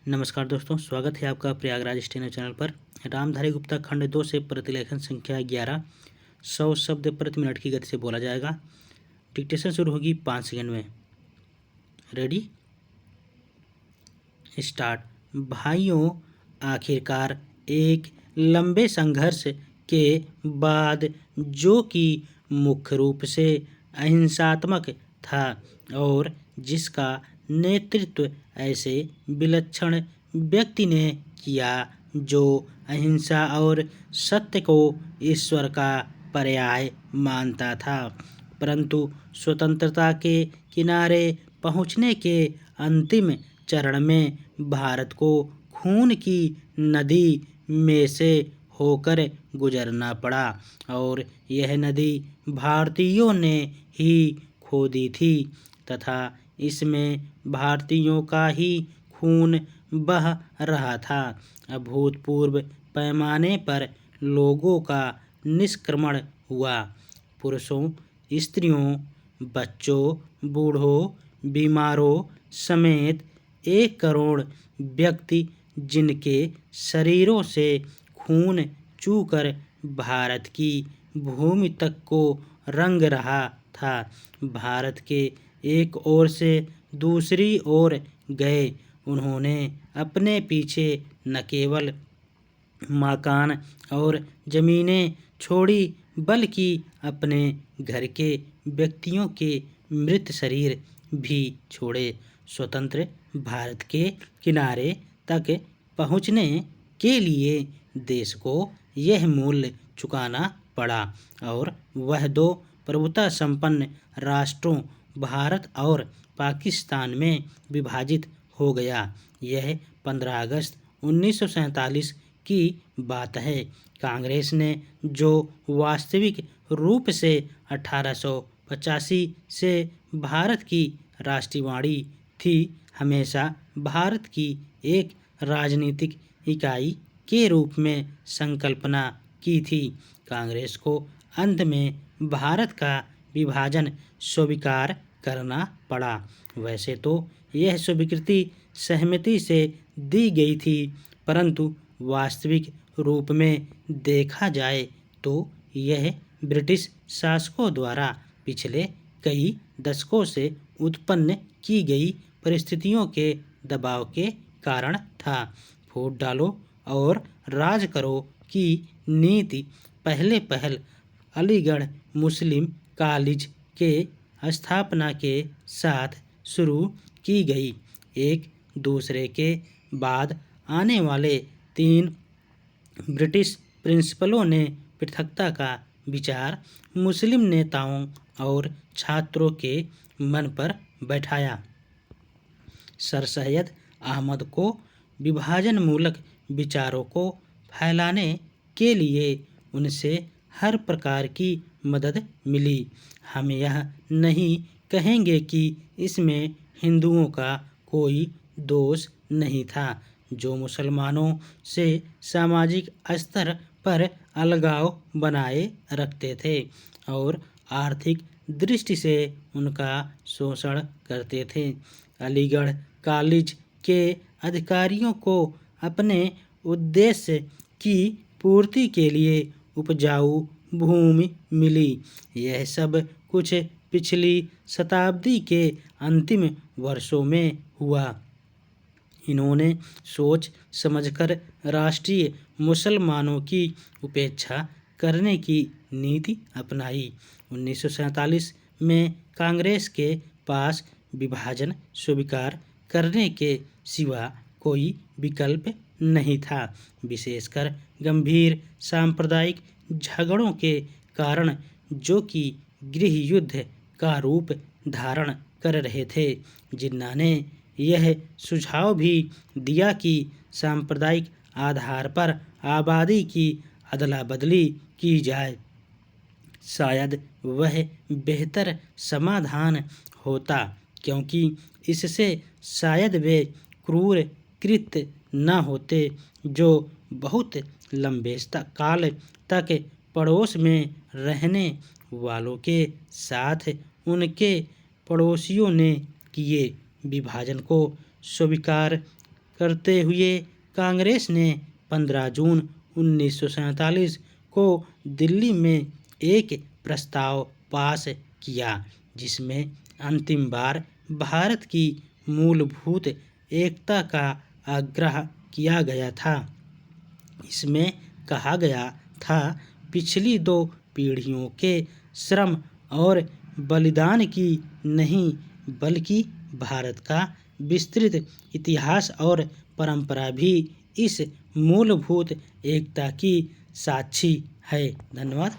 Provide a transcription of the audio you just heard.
नमस्कार दोस्तों, स्वागत है आपका प्रयागराज स्टेनो चैनल पर। रामधारी गुप्ता खंड 2 से प्रतिलेखन संख्या 11, 100 शब्द प्रति मिनट की गति से बोला जाएगा। डिक्टेशन शुरू होगी 5 सेकंड में। Ready, start. भाइयों, आखिरकार एक लंबे संघर्ष के बाद, जो कि मुख्य रूप से अहिंसात्मक था और जिसका नेतृत्व ऐसे विलक्षण व्यक्ति ने किया जो अहिंसा और सत्य को ईश्वर का पर्याय मानता था, परंतु स्वतंत्रता के किनारे पहुंचने के अंतिम चरण में भारत को खून की नदी में से होकर गुजरना पड़ा और यह नदी भारतीयों ने ही खोदी थी तथा इसमें भारतीयों का ही खून बह रहा था। अभूतपूर्व पैमाने पर लोगों का निष्क्रमण हुआ। पुरुषों, स्त्रियों, बच्चों, बूढ़ों, बीमारों समेत 1 करोड़ व्यक्ति, जिनके शरीरों से खून चूकर भारत की भूमि तक को रंग रहा था, भारत के एक ओर से दूसरी ओर गए। उन्होंने अपने पीछे न केवल मकान और जमीनें छोड़ी, बल्कि अपने घर के व्यक्तियों के मृत शरीर भी छोड़े। स्वतंत्र भारत के किनारे तक पहुँचने के लिए देश को यह मूल्य चुकाना पड़ा और वह 2 प्रभुता संपन्न राष्ट्रों भारत और पाकिस्तान में विभाजित हो गया। यह 15 अगस्त 1947 की बात है। कांग्रेस ने, जो वास्तविक रूप से 1885 से भारत की राष्ट्रवादी थी, हमेशा भारत की एक राजनीतिक इकाई के रूप में संकल्पना की थी। कांग्रेस को अंत में भारत का विभाजन स्वीकार करना पड़ा। वैसे तो यह स्वीकृति सहमति से दी गई थी, परंतु वास्तविक रूप में देखा जाए तो यह ब्रिटिश शासकों द्वारा पिछले कई दशकों से उत्पन्न की गई परिस्थितियों के दबाव के कारण था। वोट डालो और राज करो की नीति पहल अलीगढ़ मुस्लिम कॉलेज के स्थापना के साथ शुरू की गई। एक दूसरे के बाद आने वाले 3 ब्रिटिश प्रिंसिपलों ने पृथकता का विचार मुस्लिम नेताओं और छात्रों के मन पर बैठाया। सर सैयद अहमद को विभाजनमूलक विचारों को फैलाने के लिए उनसे हर प्रकार की मदद मिली। हम यह नहीं कहेंगे कि इसमें हिंदुओं का कोई दोष नहीं था, जो मुसलमानों से सामाजिक स्तर पर अलगाव बनाए रखते थे और आर्थिक दृष्टि से उनका शोषण करते थे। अलीगढ़ कॉलेज के अधिकारियों को अपने उद्देश्य की पूर्ति के लिए उपजाऊ भूमि मिली। यह सब कुछ पिछली शताब्दी के अंतिम वर्षों में हुआ। इन्होंने सोच समझकर राष्ट्रीय मुसलमानों की उपेक्षा करने की नीति अपनाई। 1947 में कांग्रेस के पास विभाजन स्वीकार करने के सिवा कोई विकल्प नहीं था, विशेषकर गंभीर सांप्रदायिक झगड़ों के कारण, जो कि गृह युद्ध का रूप धारण कर रहे थे। जिन्ना ने यह सुझाव भी दिया कि सांप्रदायिक आधार पर आबादी की अदला बदली की जाए। शायद वह बेहतर समाधान होता, क्योंकि इससे शायद वे क्रूर कृत्य न होते जो बहुत लंबे काल तक पड़ोस में रहने वालों के साथ उनके पड़ोसियों ने किए। विभाजन को स्वीकार करते हुए कांग्रेस ने 15 जून 1947 को दिल्ली में एक प्रस्ताव पास किया जिसमें अंतिम बार भारत की मूलभूत एकता का आग्रह किया गया था। इसमें कहा गया था पिछली 2 पीढ़ियों के श्रम और बलिदान की नहीं बल्कि भारत का विस्तृत इतिहास और परंपरा भी इस मूलभूत एकता की साक्षी है। धन्यवाद।